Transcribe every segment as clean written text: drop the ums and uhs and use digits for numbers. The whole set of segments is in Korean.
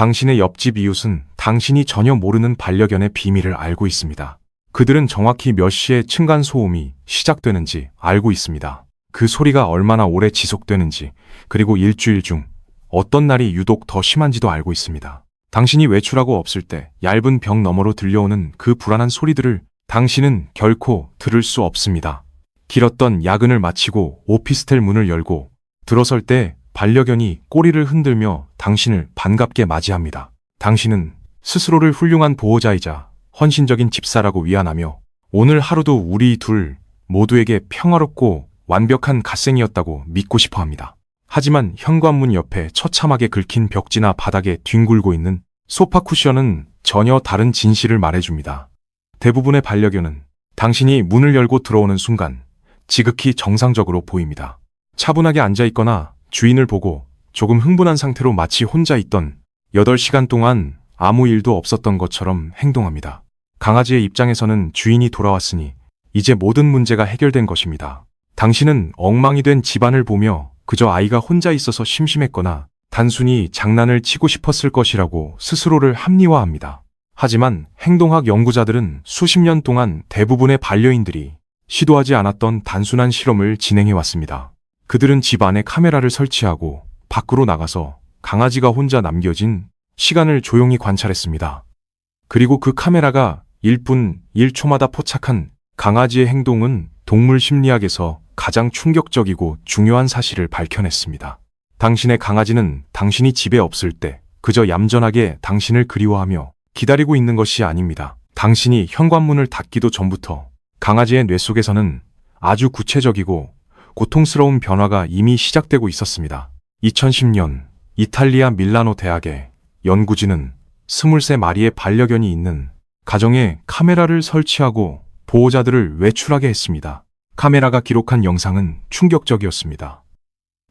당신의 옆집 이웃은 당신이 전혀 모르는 반려견의 비밀을 알고 있습니다. 그들은 정확히 몇 시에 층간소음이 시작되는지 알고 있습니다. 그 소리가 얼마나 오래 지속되는지, 그리고 일주일 중 어떤 날이 유독 더 심한지도 알고 있습니다. 당신이 외출하고 없을 때 얇은 벽 너머로 들려오는 그 불안한 소리들을 당신은 결코 들을 수 없습니다. 길었던 야근을 마치고 오피스텔 문을 열고 들어설 때 반려견이 꼬리를 흔들며 당신을 반갑게 맞이합니다. 당신은 스스로를 훌륭한 보호자이자 헌신적인 집사라고 위안하며 오늘 하루도 우리 둘 모두에게 평화롭고 완벽한 갓생이었다고 믿고 싶어 합니다. 하지만 현관문 옆에 처참하게 긁힌 벽지나 바닥에 뒹굴고 있는 소파 쿠션은 전혀 다른 진실을 말해줍니다. 대부분의 반려견은 당신이 문을 열고 들어오는 순간 지극히 정상적으로 보입니다. 차분하게 앉아있거나 주인을 보고 조금 흥분한 상태로 마치 혼자 있던 8시간 동안 아무 일도 없었던 것처럼 행동합니다. 강아지의 입장에서는 주인이 돌아왔으니 이제 모든 문제가 해결된 것입니다. 당신은 엉망이 된 집안을 보며 그저 아이가 혼자 있어서 심심했거나 단순히 장난을 치고 싶었을 것이라고 스스로를 합리화합니다. 하지만 행동학 연구자들은 수십 년 동안 대부분의 반려인들이 시도하지 않았던 단순한 실험을 진행해 왔습니다. 그들은 집 안에 카메라를 설치하고 밖으로 나가서 강아지가 혼자 남겨진 시간을 조용히 관찰했습니다. 그리고 그 카메라가 1분 1초마다 포착한 강아지의 행동은 동물 심리학에서 가장 충격적이고 중요한 사실을 밝혀냈습니다. 당신의 강아지는 당신이 집에 없을 때 그저 얌전하게 당신을 그리워하며 기다리고 있는 것이 아닙니다. 당신이 현관문을 닫기도 전부터 강아지의 뇌 속에서는 아주 구체적이고 고통스러운 변화가 이미 시작되고 있었습니다. 2010년 이탈리아 밀라노 대학의 연구진은 23마리의 반려견이 있는 가정에 카메라를 설치하고 보호자들을 외출하게 했습니다. 카메라가 기록한 영상은 충격적이었습니다.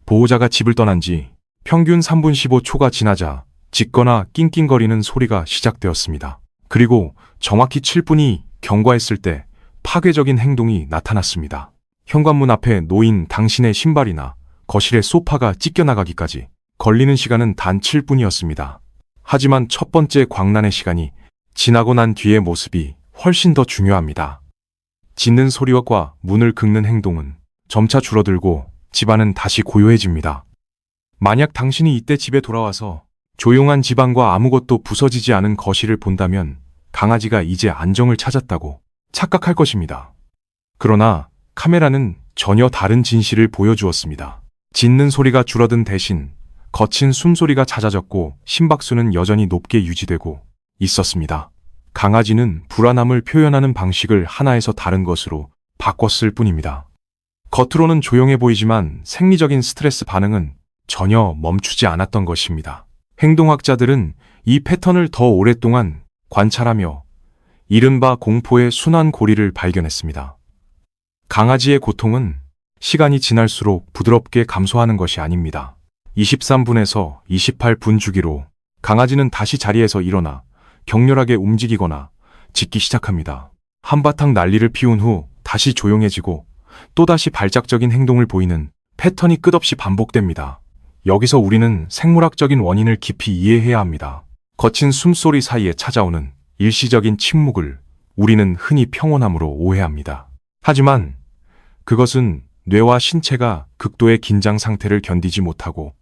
보호자가 집을 떠난 지 평균 3분 15초가 지나자 짖거나 낑낑거리는 소리가 시작되었습니다. 그리고 정확히 7분이 경과했을 때 파괴적인 행동이 나타났습니다. 현관문 앞에 놓인 당신의 신발이나 거실의 소파가 찢겨나가기까지 걸리는 시간은 단 7분이었습니다. 하지만 첫 번째 광란의 시간이 지나고 난 뒤의 모습이 훨씬 더 중요합니다. 짖는 소리와 문을 긁는 행동은 점차 줄어들고 집안은 다시 고요해집니다. 만약 당신이 이때 집에 돌아와서 조용한 집안과 아무것도 부서지지 않은 거실을 본다면 강아지가 이제 안정을 찾았다고 착각할 것입니다. 그러나 카메라는 전혀 다른 진실을 보여주었습니다. 짖는 소리가 줄어든 대신 거친 숨소리가 잦아졌고 심박수는 여전히 높게 유지되고 있었습니다. 강아지는 불안함을 표현하는 방식을 하나에서 다른 것으로 바꿨을 뿐입니다. 겉으로는 조용해 보이지만 생리적인 스트레스 반응은 전혀 멈추지 않았던 것입니다. 행동학자들은 이 패턴을 더 오랫동안 관찰하며 이른바 공포의 순환 고리를 발견했습니다. 강아지의 고통은 시간이 지날수록 부드럽게 감소하는 것이 아닙니다. 23분에서 28분 주기로 강아지는 다시 자리에서 일어나 격렬하게 움직이거나 짖기 시작합니다. 한바탕 난리를 피운 후 다시 조용해지고 또다시 발작적인 행동을 보이는 패턴이 끝없이 반복됩니다. 여기서 우리는 생물학적인 원인을 깊이 이해해야 합니다. 거친 숨소리 사이에 찾아오는 일시적인 침묵을 우리는 흔히 평온함으로 오해합니다. 하지만 그것은 뇌와 신체가 극도의 긴장 상태를 견디지 못하고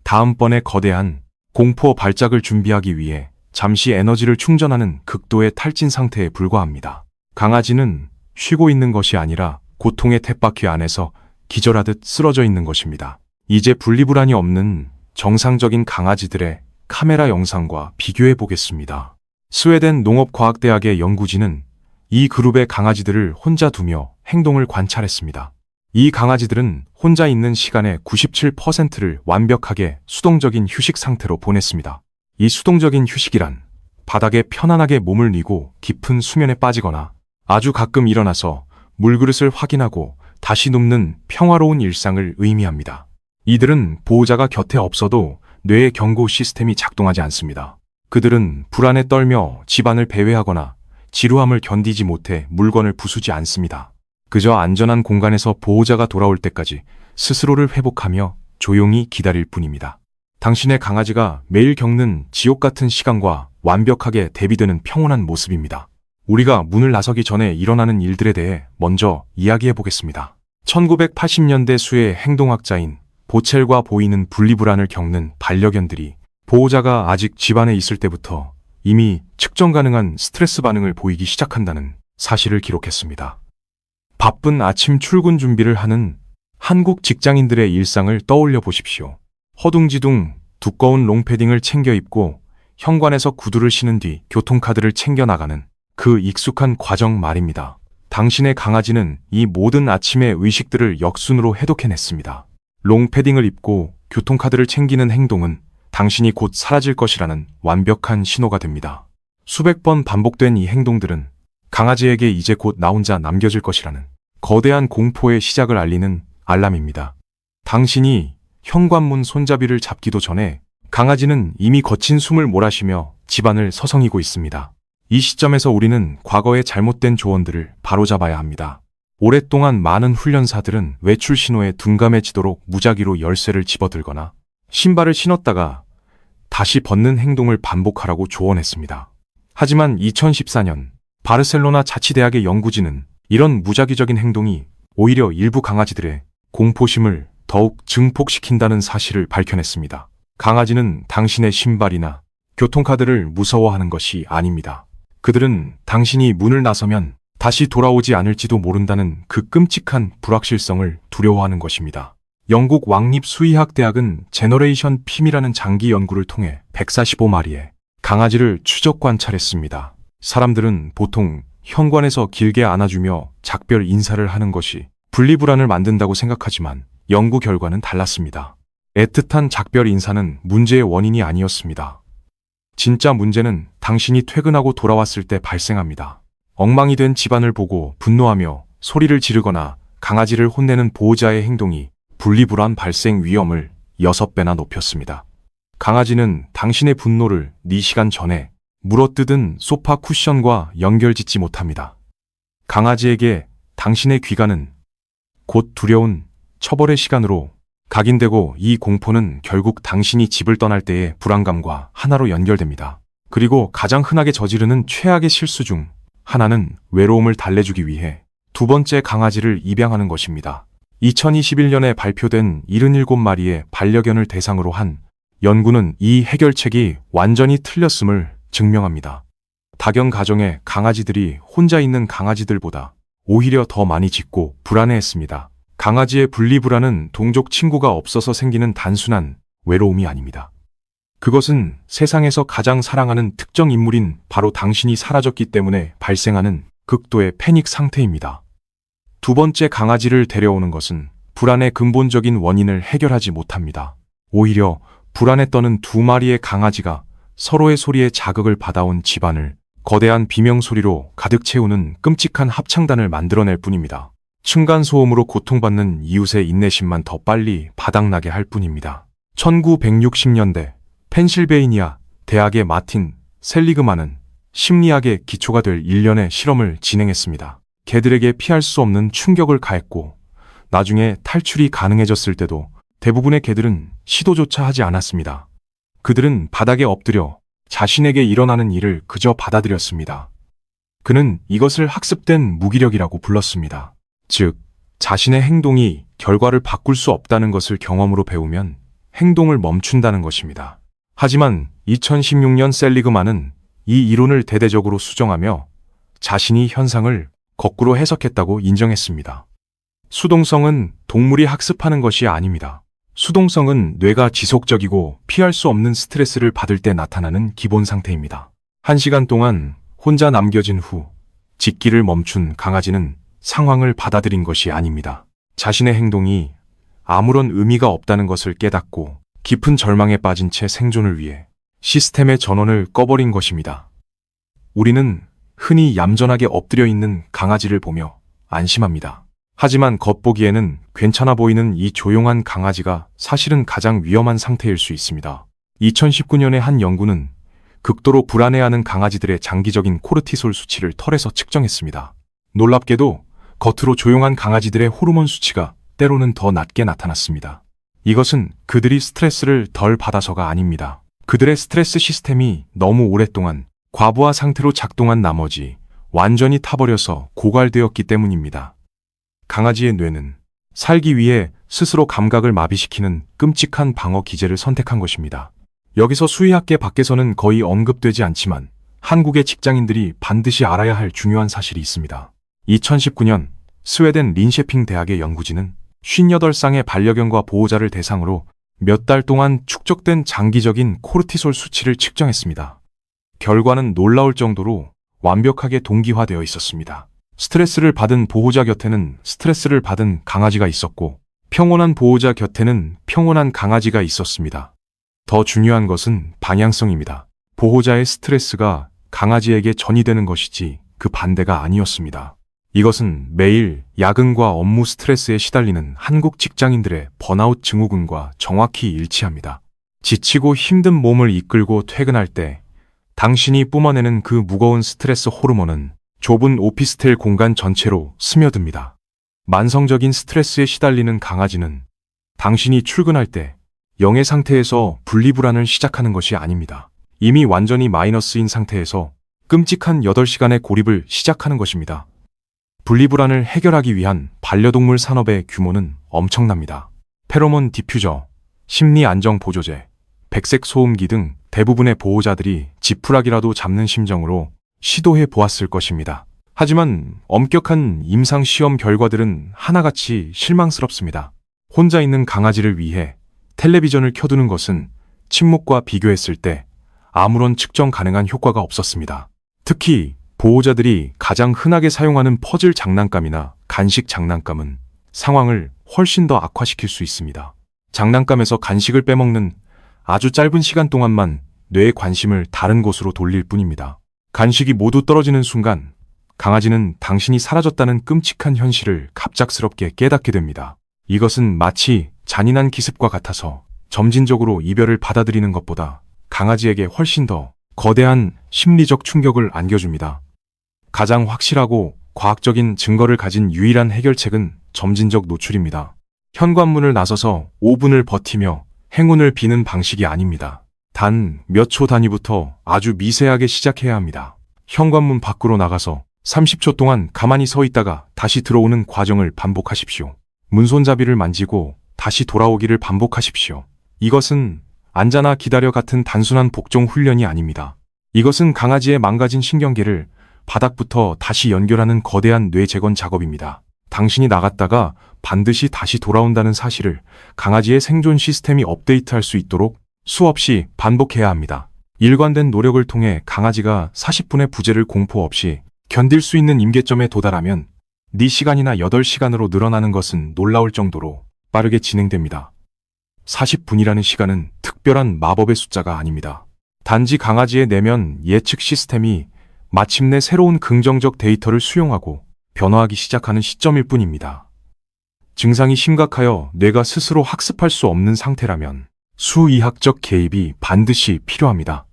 다음번에 거대한 공포 발작을 준비하기 위해 잠시 에너지를 충전하는 극도의 탈진 상태에 불과합니다. 강아지는 쉬고 있는 것이 아니라 고통의 쳇바퀴 안에서 기절하듯 쓰러져 있는 것입니다. 이제 분리불안이 없는 정상적인 강아지들의 카메라 영상과 비교해 보겠습니다. 스웨덴 농업과학대학의 연구진은 이 그룹의 강아지들을 혼자 두며 행동을 관찰했습니다. 이 강아지들은 혼자 있는 시간의 97%를 완벽하게 수동적인 휴식 상태로 보냈습니다. 이 수동적인 휴식이란 바닥에 편안하게 몸을 뉘고 깊은 수면에 빠지거나 아주 가끔 일어나서 물그릇을 확인하고 다시 눕는 평화로운 일상을 의미합니다. 이들은 보호자가 곁에 없어도 뇌의 경고 시스템이 작동하지 않습니다. 그들은 불안에 떨며 집안을 배회하거나 지루함을 견디지 못해 물건을 부수지 않습니다. 그저 안전한 공간에서 보호자가 돌아올 때까지 스스로를 회복하며 조용히 기다릴 뿐입니다. 당신의 강아지가 매일 겪는 지옥 같은 시간과 완벽하게 대비되는 평온한 모습입니다. 우리가 문을 나서기 전에 일어나는 일들에 대해 먼저 이야기해 보겠습니다. 1980년대 수의 행동학자인 보첼과 보이는 분리불안을 겪는 반려견들이 보호자가 아직 집안에 있을 때부터 이미 측정 가능한 스트레스 반응을 보이기 시작한다는 사실을 기록했습니다. 바쁜 아침 출근 준비를 하는 한국 직장인들의 일상을 떠올려 보십시오. 허둥지둥 두꺼운 롱패딩을 챙겨 입고 현관에서 구두를 신은 뒤 교통카드를 챙겨 나가는 그 익숙한 과정 말입니다. 당신의 강아지는 이 모든 아침의 의식들을 역순으로 해독해냈습니다. 롱패딩을 입고 교통카드를 챙기는 행동은 당신이 곧 사라질 것이라는 완벽한 신호가 됩니다. 수백 번 반복된 이 행동들은 강아지에게 이제 곧 나 혼자 남겨질 것이라는 거대한 공포의 시작을 알리는 알람입니다. 당신이 현관문 손잡이를 잡기도 전에 강아지는 이미 거친 숨을 몰아쉬며 집안을 서성이고 있습니다. 이 시점에서 우리는 과거의 잘못된 조언들을 바로잡아야 합니다. 오랫동안 많은 훈련사들은 외출 신호에 둔감해지도록 무작위로 열쇠를 집어들거나 신발을 신었다가 다시 벗는 행동을 반복하라고 조언했습니다. 하지만 2014년 바르셀로나 자치대학의 연구진은 이런 무작위적인 행동이 오히려 일부 강아지들의 공포심을 더욱 증폭시킨다는 사실을 밝혀냈습니다. 강아지는 당신의 신발이나 교통카드를 무서워하는 것이 아닙니다. 그들은 당신이 문을 나서면 다시 돌아오지 않을지도 모른다는 그 끔찍한 불확실성을 두려워하는 것입니다. 영국 왕립수의학대학은 제너레이션 핌이라는 장기 연구를 통해 145마리의 강아지를 추적 관찰했습니다. 사람들은 보통 현관에서 길게 안아주며 작별 인사를 하는 것이 분리불안을 만든다고 생각하지만 연구 결과는 달랐습니다. 애틋한 작별 인사는 문제의 원인이 아니었습니다. 진짜 문제는 당신이 퇴근하고 돌아왔을 때 발생합니다. 엉망이 된 집안을 보고 분노하며 소리를 지르거나 강아지를 혼내는 보호자의 행동이 분리불안 발생 위험을 6배나 높였습니다. 강아지는 당신의 분노를 4시간 전에 물어뜯은 소파 쿠션과 연결짓지 못합니다. 강아지에게 당신의 귀가는 곧 두려운 처벌의 시간으로 각인되고 이 공포는 결국 당신이 집을 떠날 때의 불안감과 하나로 연결됩니다. 그리고 가장 흔하게 저지르는 최악의 실수 중 하나는 외로움을 달래주기 위해 두 번째 강아지를 입양하는 것입니다. 2021년에 발표된 77마리의 반려견을 대상으로 한 연구는 이 해결책이 완전히 틀렸음을 증명합니다. 다견 가정의 강아지들이 혼자 있는 강아지들보다 오히려 더 많이 짖고 불안해했습니다. 강아지의 분리불안은 동족 친구가 없어서 생기는 단순한 외로움이 아닙니다. 그것은 세상에서 가장 사랑하는 특정 인물인 바로 당신이 사라졌기 때문에 발생하는 극도의 패닉 상태입니다. 두 번째 강아지를 데려오는 것은 불안의 근본적인 원인을 해결하지 못합니다. 오히려 불안에 떠는 두 마리의 강아지가 서로의 소리에 자극을 받아온 집안을 거대한 비명소리로 가득 채우는 끔찍한 합창단을 만들어낼 뿐입니다. 층간소음으로 고통받는 이웃의 인내심만 더 빨리 바닥나게 할 뿐입니다. 1960년대 펜실베이니아 대학의 마틴 셀리그만은 심리학의 기초가 될 일련의 실험을 진행했습니다. 개들에게 피할 수 없는 충격을 가했고 나중에 탈출이 가능해졌을 때도 대부분의 개들은 시도조차 하지 않았습니다. 그들은 바닥에 엎드려 자신에게 일어나는 일을 그저 받아들였습니다. 그는 이것을 학습된 무기력이라고 불렀습니다. 즉, 자신의 행동이 결과를 바꿀 수 없다는 것을 경험으로 배우면 행동을 멈춘다는 것입니다. 하지만 2016년 셀리그만은 이 이론을 대대적으로 수정하며 자신이 현상을 거꾸로 해석했다고 인정했습니다. 수동성은 동물이 학습하는 것이 아닙니다. 수동성은 뇌가 지속적이고 피할 수 없는 스트레스를 받을 때 나타나는 기본 상태입니다. 1시간 동안 혼자 남겨진 후 짖기를 멈춘 강아지는 상황을 받아들인 것이 아닙니다. 자신의 행동이 아무런 의미가 없다는 것을 깨닫고 깊은 절망에 빠진 채 생존을 위해 시스템의 전원을 꺼버린 것입니다. 우리는 흔히 얌전하게 엎드려 있는 강아지를 보며 안심합니다. 하지만 겉보기에는 괜찮아 보이는 이 조용한 강아지가 사실은 가장 위험한 상태일 수 있습니다. 2019년의 한 연구는 극도로 불안해하는 강아지들의 장기적인 코르티솔 수치를 털에서 측정했습니다. 놀랍게도 겉으로 조용한 강아지들의 호르몬 수치가 때로는 더 낮게 나타났습니다. 이것은 그들이 스트레스를 덜 받아서가 아닙니다. 그들의 스트레스 시스템이 너무 오랫동안 과부하 상태로 작동한 나머지 완전히 타버려서 고갈되었기 때문입니다. 강아지의 뇌는 살기 위해 스스로 감각을 마비시키는 끔찍한 방어 기제를 선택한 것입니다. 여기서 수의학계 밖에서는 거의 언급되지 않지만 한국의 직장인들이 반드시 알아야 할 중요한 사실이 있습니다. 2019년 스웨덴 린셰핑 대학의 연구진은 58쌍의 반려견과 보호자를 대상으로 몇 달 동안 축적된 장기적인 코르티솔 수치를 측정했습니다. 결과는 놀라울 정도로 완벽하게 동기화되어 있었습니다. 스트레스를 받은 보호자 곁에는 스트레스를 받은 강아지가 있었고 평온한 보호자 곁에는 평온한 강아지가 있었습니다. 더 중요한 것은 방향성입니다. 보호자의 스트레스가 강아지에게 전이되는 것이지 그 반대가 아니었습니다. 이것은 매일 야근과 업무 스트레스에 시달리는 한국 직장인들의 번아웃 증후군과 정확히 일치합니다. 지치고 힘든 몸을 이끌고 퇴근할 때 당신이 뿜어내는 그 무거운 스트레스 호르몬은 좁은 오피스텔 공간 전체로 스며듭니다. 만성적인 스트레스에 시달리는 강아지는 당신이 출근할 때 영의 상태에서 분리불안을 시작하는 것이 아닙니다. 이미 완전히 마이너스인 상태에서 끔찍한 8시간의 고립을 시작하는 것입니다. 분리불안을 해결하기 위한 반려동물 산업의 규모는 엄청납니다. 페로몬 디퓨저, 심리 안정 보조제, 백색 소음기 등 대부분의 보호자들이 지푸라기라도 잡는 심정으로 시도해 보았을 것입니다. 하지만 엄격한 임상 시험 결과들은 하나같이 실망스럽습니다. 혼자 있는 강아지를 위해 텔레비전을 켜두는 것은 침묵과 비교했을 때 아무런 측정 가능한 효과가 없었습니다. 특히 보호자들이 가장 흔하게 사용하는 퍼즐 장난감이나 간식 장난감은 상황을 훨씬 더 악화시킬 수 있습니다. 장난감에서 간식을 빼먹는 아주 짧은 시간 동안만 뇌의 관심을 다른 곳으로 돌릴 뿐입니다. 간식이 모두 떨어지는 순간 강아지는 당신이 사라졌다는 끔찍한 현실을 갑작스럽게 깨닫게 됩니다. 이것은 마치 잔인한 기습과 같아서 점진적으로 이별을 받아들이는 것보다 강아지에게 훨씬 더 거대한 심리적 충격을 안겨줍니다. 가장 확실하고 과학적인 증거를 가진 유일한 해결책은 점진적 노출입니다. 현관문을 나서서 5분을 버티며 행운을 비는 방식이 아닙니다. 단 몇 초 단위부터 아주 미세하게 시작해야 합니다. 현관문 밖으로 나가서 30초 동안 가만히 서 있다가 다시 들어오는 과정을 반복하십시오. 문손잡이를 만지고 다시 돌아오기를 반복하십시오. 이것은 앉아나 기다려 같은 단순한 복종 훈련이 아닙니다. 이것은 강아지의 망가진 신경계를 바닥부터 다시 연결하는 거대한 뇌재건 작업입니다. 당신이 나갔다가 반드시 다시 돌아온다는 사실을 강아지의 생존 시스템이 업데이트할 수 있도록 수없이 반복해야 합니다. 일관된 노력을 통해 강아지가 40분의 부재를 공포 없이 견딜 수 있는 임계점에 도달하면 네 시간이나 8시간으로 늘어나는 것은 놀라울 정도로 빠르게 진행됩니다. 40분이라는 시간은 특별한 마법의 숫자가 아닙니다. 단지 강아지의 내면 예측 시스템이 마침내 새로운 긍정적 데이터를 수용하고 변화하기 시작하는 시점일 뿐입니다. 증상이 심각하여 뇌가 스스로 학습할 수 없는 상태라면 수의학적 개입이 반드시 필요합니다.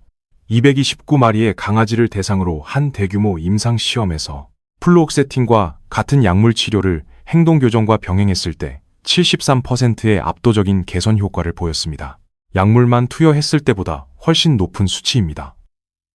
229마리의 강아지를 대상으로 한 대규모 임상시험에서 플루옥세틴과 같은 약물 치료를 행동교정과 병행했을 때 73%의 압도적인 개선 효과를 보였습니다. 약물만 투여했을 때보다 훨씬 높은 수치입니다.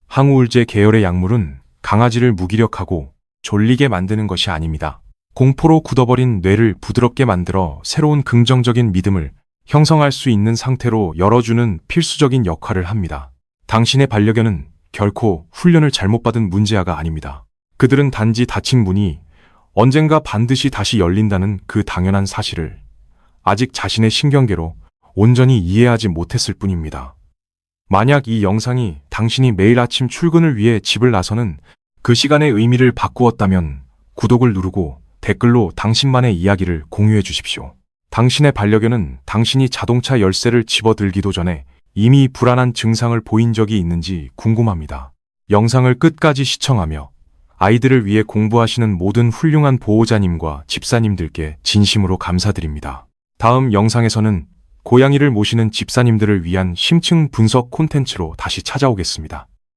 항우울제 계열의 약물은 강아지를 무기력하고 졸리게 만드는 것이 아닙니다. 공포로 굳어버린 뇌를 부드럽게 만들어 새로운 긍정적인 믿음을 형성할 수 있는 상태로 열어주는 필수적인 역할을 합니다. 당신의 반려견은 결코 훈련을 잘못 받은 문제아가 아닙니다. 그들은 단지 닫힌 문이 언젠가 반드시 다시 열린다는 그 당연한 사실을 아직 자신의 신경계로 온전히 이해하지 못했을 뿐입니다. 만약 이 영상이 당신이 매일 아침 출근을 위해 집을 나서는 그 시간의 의미를 바꾸었다면 구독을 누르고 댓글로 당신만의 이야기를 공유해 주십시오. 당신의 반려견은 당신이 자동차 열쇠를 집어들기도 전에 이미 불안한 증상을 보인 적이 있는지 궁금합니다. 영상을 끝까지 시청하며 아이들을 위해 공부하시는 모든 훌륭한 보호자님과 집사님들께 진심으로 감사드립니다. 다음 영상에서는 고양이를 모시는 집사님들을 위한 심층 분석 콘텐츠로 다시 찾아오겠습니다.